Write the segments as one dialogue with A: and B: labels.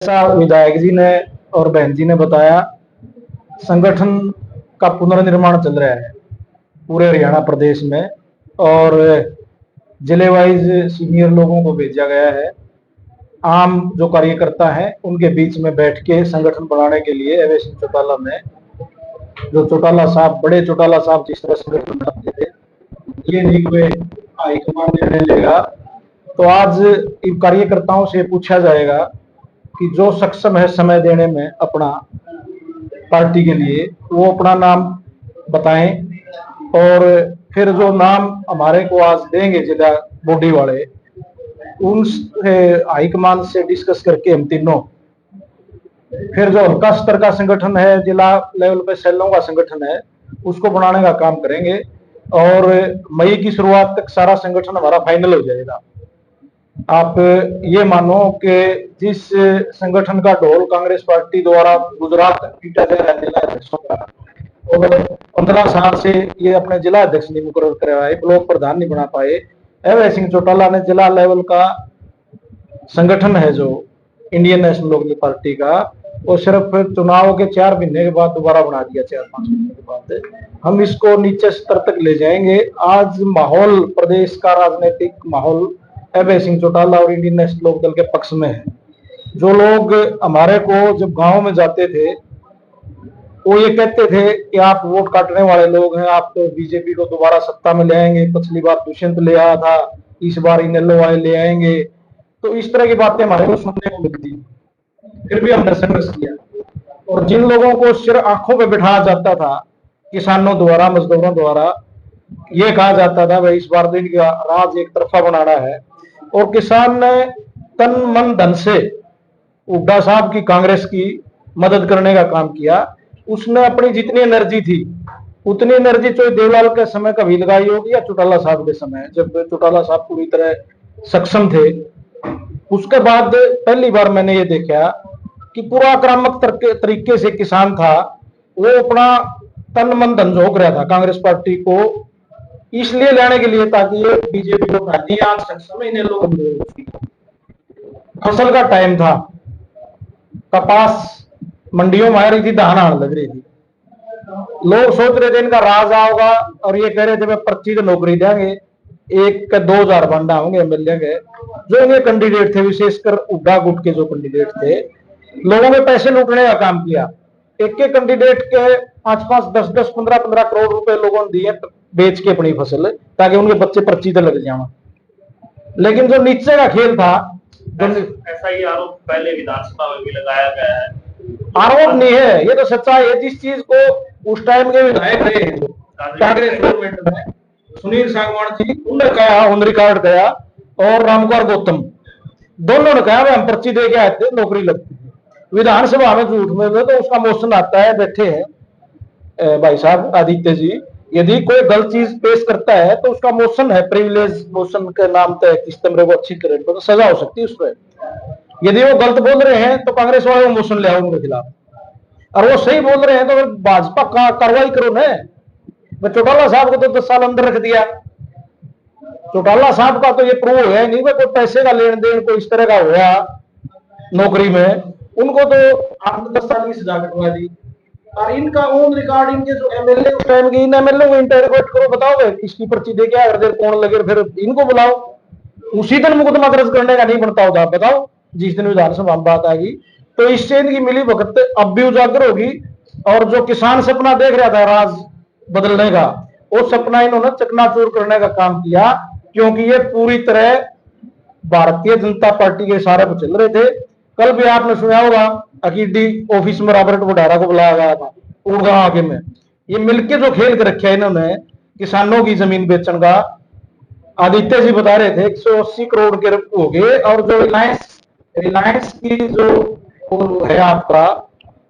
A: जैसा विधायक जी ने और बहन जी ने बताया, संगठन का पुनर्निर्माण चल रहा है पूरे हरियाणा प्रदेश में और जिले वाइज सीनियर लोगों को भेजा गया है। आम जो कार्यकर्ता हैं उनके बीच में बैठ के संगठन बढ़ाने के लिए अवय सिंह चौटाला ने, जो चौटाला साहब, बड़े चौटाला साहब जिस तरह संगठन बनाते थे, ये नहीं हुए, हाईकमान निर्णय लेगा। तो आज इन कार्यकर्ताओं से पूछा जाएगा कि जो सक्षम है समय देने में अपना पार्टी के लिए, वो अपना नाम बताएं और फिर जो नाम हमारे को आज देंगे जिला बॉडी वाले, उन हाईकमान से डिस्कस करके हम तीनों फिर जो हल्का स्तर का संगठन है, जिला लेवल पे सेलों का संगठन है, उसको बनाने का काम करेंगे और मई की शुरुआत तक सारा संगठन हमारा फाइनल हो जाएगा। आप ये मानो कि जिस संगठन का ढोल कांग्रेस पार्टी द्वारा गुजरात तक पीटा जा रहा है जिला अध्यक्षों का, और 15 साल से ये अपने जिला अध्यक्ष नहीं मुकर्रर करवाए, ब्लॉक प्रधान नहीं बना पाए, अवय सिंह चौटाला ने जिला लेवल का संगठन है जो इंडियन नेशनल लोकदल पार्टी का, वो सिर्फ चुनाव के 4 महीने के बाद दोबारा बना दिया, 4-5 महीने के बाद। हम इसको नीचे स्तर तक ले जाएंगे। आज माहौल, प्रदेश का राजनीतिक माहौल अवय सिंह चौटाला और इंडियन नेशनल लोकदल के पक्ष में है। जो लोग हमारे को जब गांव में जाते थे, वो ये कहते थे कि आप वोट काटने वाले लोग हैं, आप तो बीजेपी को दोबारा सत्ता में ले आएंगे, पिछली बार दुष्यंत ले आया था, इस बार इनेलो वाले ले आएंगे। तो इस तरह की बातें हमारे को सुनने को मिलती, फिर भी हमने संघर्ष किया। और जिन लोगों को सिर आंखों पे बिठाया जाता था, किसानों द्वारा, मजदूरों द्वारा, ये कहा जाता था भाई इस बार तो इनका राज एक तरफा बनाना है, और किसान ने तन मन धन से हुड्डा साहब की, कांग्रेस की मदद करने का काम किया। उसने अपनी जितनी एनर्जी थी उतनी एनर्जी चाहे देवलाल के समय कभी लगाई होगी या चौटाला साहब के समय, जब चौटाला साहब पूरी तरह सक्षम थे। उसके बाद पहली बार मैंने ये देखा कि पूरा आक्रामक तरीके से किसान था, वो अपना तन मन धन झोंक रहा था कांग्रेस पार्टी को इसलिए लाने के लिए ताकि ये बीजेपी को लोग। फसल का टाइम था, कपास मंडियों में आ रही थी, धान आने लग रही थी, लोग सोच रहे थे इनका राज आओगा और ये कह रहे थे मैं पर्ची तो नौकरी देंगे, 1 के 2,000 बंडा होंगे एमएलए के। जो इनके कैंडिडेट थे, विशेषकर उड्डा गुट के जो कैंडिडेट थे, लोगों में पैसे लूटने का काम किया। एक एक कैंडिडेट के 5-5, 10-10, 15-15 करोड़ रुपए लोगों ने दिए बेच के अपनी फसल, ताकि उनके बच्चे पर्ची तो लग जाए। लेकिन जो नीचे का खेल था,
B: ऐसा ही आरोप पहले विधानसभा में भी लगाया गया है।
A: आरोप नहीं है, ये तो सच्चाई है। जिस चीज को उस टाइम के विधायक रहे कांग्रेस गवर्नमेंट में, सुनील सांगवान जी, उन्होंने कहा, ऑन रिकॉर्ड कहा, और रामकुमार गौतम दोनों ने कहा हम पर्ची दे के आए थे, नौकरी लगती है। विधानसभा में झूठ में तो उसका मोशन आता है, बैठे हैं भाई साहब आदित्य जी, यदि कोई गलत चीज पेश करता है तो उसका मोशन है, प्रिविलेज मोशन के नाम पे किस्त मेरे को अच्छी तरह तो सजा हो सकती है उस पर। यदि वो गलत बोल रहे हैं तो कांग्रेस वाले वो मोशन ले आओ उनके खिलाफ, और वो सही बोल रहे हैं तो भाजपा का कार्रवाई करो ना। चौटाला साहब को तो 10 साल अंदर रख दिया। चौटाला साहब का तो ये प्रूव है नहीं, कोई पैसे का लेन देन कोई इस तरह का हुआ नौकरी में, उनको तो 8-10 साल की सजा कटवा दी। और इनका ऑन रिकॉर्ड, इनके जो एमएलए उस टाइम के, इन एमएलए को इंटरोगेट करो, बताओ किसकी पर्ची दे के आए, कौन लगे, फिर इनको बुलाओ। उसी दिन मुकदमा दर्ज करने का नहीं बनता होता, बताओ जिस दिन विधानसभा में बात आएगी। तो इससे इनकी मिली भगत अब भी उजागर होगी, और जो किसान सपना देख रहा था राज बदलने का, वो सपना इन्होंने चकनाचूर करने का काम किया, क्योंकि ये पूरी तरह भारतीय जनता पार्टी के इशारे पर चल रहे थे। कल भी आपने सुना होगा, अकीडी ऑफिस में रॉबर्ट वडारा को बुलाया गया था उड़गांव आगे में। ये मिलके जो खेल कर रखे इन्होंने किसानों की जमीन बेचने का, आदित्य जी बता रहे थे 180 करोड़ के हो गए। और जो रिलायंस की जो है आपका,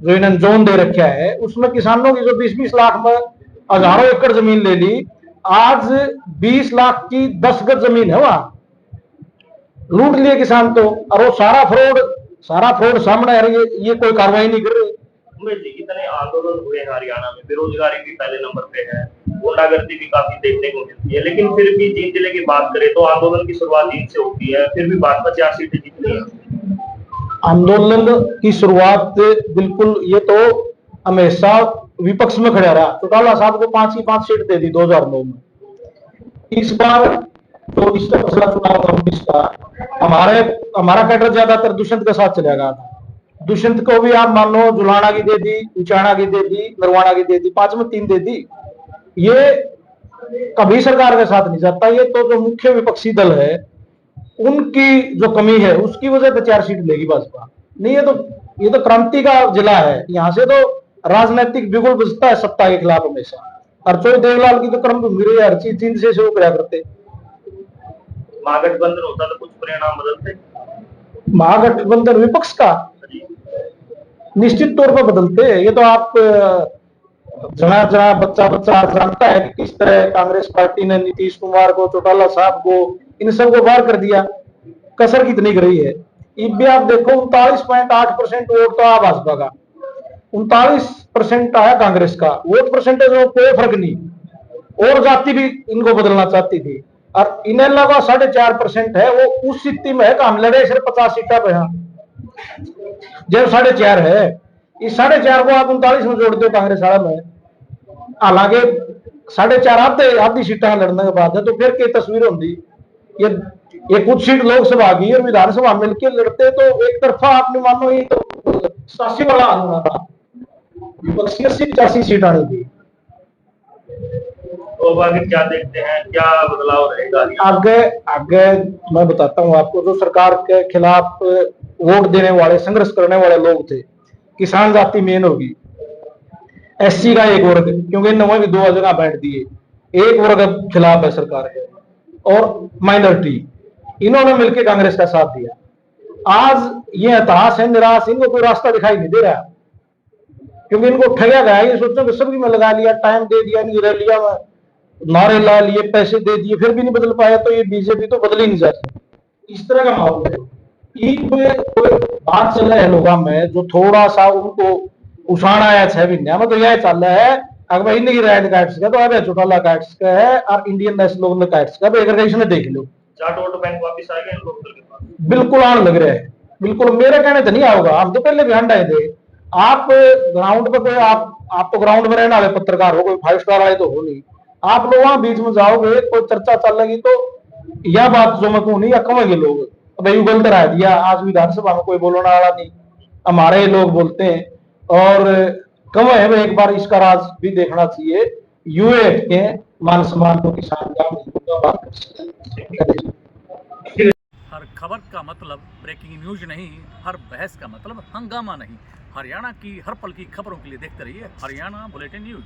A: जो इन्होंने जोन दे रखा है, उसमें किसानों की जो 20-20 लाख में हजारों एकड़ जमीन ले ली। आज 20 लाख की 10 गज जमीन है, वहां लूट लिए किसान तो, और वो सारा फ्रॉड सामने आ रही है, ये कोई कार्रवाई नहीं कर रहे।
B: उमेश जी, कितने आंदोलन हुए हैं हरियाणा में, बेरोजगारी भी पहले नंबर पे है, गुंडागर्दी भी काफी देखने को मिलती है, लेकिन फिर भी जींद जिले की बात करें तो आंदोलन की शुरुआत जींद से होती है, फिर भी भाजपा 4 सीटें जीतती है।
A: आंदोलन की शुरुआत बिल्कुल, ये तो हमेशा विपक्ष में खड़ा रहा। चौटाला साहब को 5 की 5 सीट दे दी 2009 में। इस बार जो इसका पिछला चुनाव था 19 का, हमारा कैडर ज्यादातर दुष्यंत के साथ चला गया था। दुष्यंत को भी आप मान लो जुलाना की दे दी, उचाना की दे दी, नरवाना की दे दी, 5 में 3 दे दी। ये कभी सरकार के साथ नहीं जाता। ये तो जो मुख्य विपक्षी दल है उनकी जो कमी है उसकी वजह से 4 सीट लेगी भाजपा। नहीं, ये तो क्रांति का जिला है। यहाँ से तो राजनीतिक बिगुल बजता है सत्ता के खिलाफ हमेशा। हरचोई देवलाल की तो कर्म भूमि रही है, हर चीज चीन से शुरू करा करते।
B: महागठबंधन होता तो कुछ परिणाम बदलते?
A: महागठबंधन विपक्ष का निश्चित तौर पर बदलते हैं। ये तो आप जना जना बच्चा जानता है कि किस तरह कांग्रेस पार्टी ने नीतीश कुमार को, चौटाला साहब को, इन सबको बाहर कर दिया। कसर कितनी कर रही है। अब भी आप देखो 39.8% वोट तो आया भाजपा का, 39% आया कांग्रेस का। वोट परसेंटेज में कोई फर्क नहीं। और जाति भी इनको बदलना चाहती थी। और इनेला का 4.5% है, वो उस स्थिति में है कि हम लड़े सिर्फ 50 सीटा पे। जब 4.5 है, इस 4.5 को आप 39 में जोड़ दो कांग्रेस वाला में, हालांकि 4.5 आधी सीटा लड़ने के बाद है, तो फिर की तस्वीर होती। ये कुछ सीट लोकसभा की और विधानसभा मिलकर लड़ते तो एक तरफा आपने मानो ये तो 87 वाला आना था। विपक्षी 80-85 सीट आनी थी।
B: तो आगे क्या देखते हैं, क्या बदलाव रहेगा?
A: आगे मैं बताता हूँ आपको। जो सरकार के खिलाफ वोट देने वाले, संघर्ष करने वाले लोग थे, किसान जाति मेन होगी, एससी का एक वर्ग, क्योंकि इन्होंने भी 2 जगह बैठ दिए, एक वर्ग खिलाफ है सरकार के, और माइनॉरिटी, इन्होंने मिलकर कांग्रेस का साथ दिया। आज ये हताश है, निराश, इनको कोई रास्ता दिखाई नहीं दे रहा, क्योंकि इनको ठगा गया। ये सोचो कि सबकी में लगा लिया, टाइम दे दिया, रैलियां में नारे ला लिए, पैसे दे दिए, फिर भी नहीं बदल पाया, तो ये बीजेपी तो बदल ही नहीं जाती। इस तरह का माहौल है। कोई बात चल रहा है लोगों में, जो थोड़ा सा उनको उछाना है 6 महीने में, तो यह चल रहा है अगर इनकी रैड काइट्स का, तो अब चौटाला काइट्स का है और इंडियन नेशनल काइट्स का। अगर इसने देख लो,
B: जाट वोट बैंक वापस आ गए लोग के पास,
A: बिल्कुल आने लग रहा है। बिल्कुल मेरे कहने तो नहीं आओगा, हम तो पहले भी हंड आए थे। आप ग्राउंड पे कोई, आप तो ग्राउंड में रहने वाले पत्रकार हो, कोई 5 स्टार आए तो हो नहीं। आप लोग वहां बीच में जाओगे, कोई चर्चा चल रही तो यह बात जो मैं कहूँ नहीं, कहेंगे लोग भाई उगल तो रह दिया। आज विधानसभा में कोई बोलने वाला नहीं, हमारे लोग बोलते हैं। और कम है, एक बार इसका राज भी देखना चाहिए। यूएफ के मान सम्मान को किसान का
C: हर खबर का मतलब ब्रेकिंग न्यूज नहीं, हर बहस का मतलब हंगामा नहीं। हरियाणा की हर पल की खबरों के लिए देखते रहिए हरियाणा बुलेटिन न्यूज।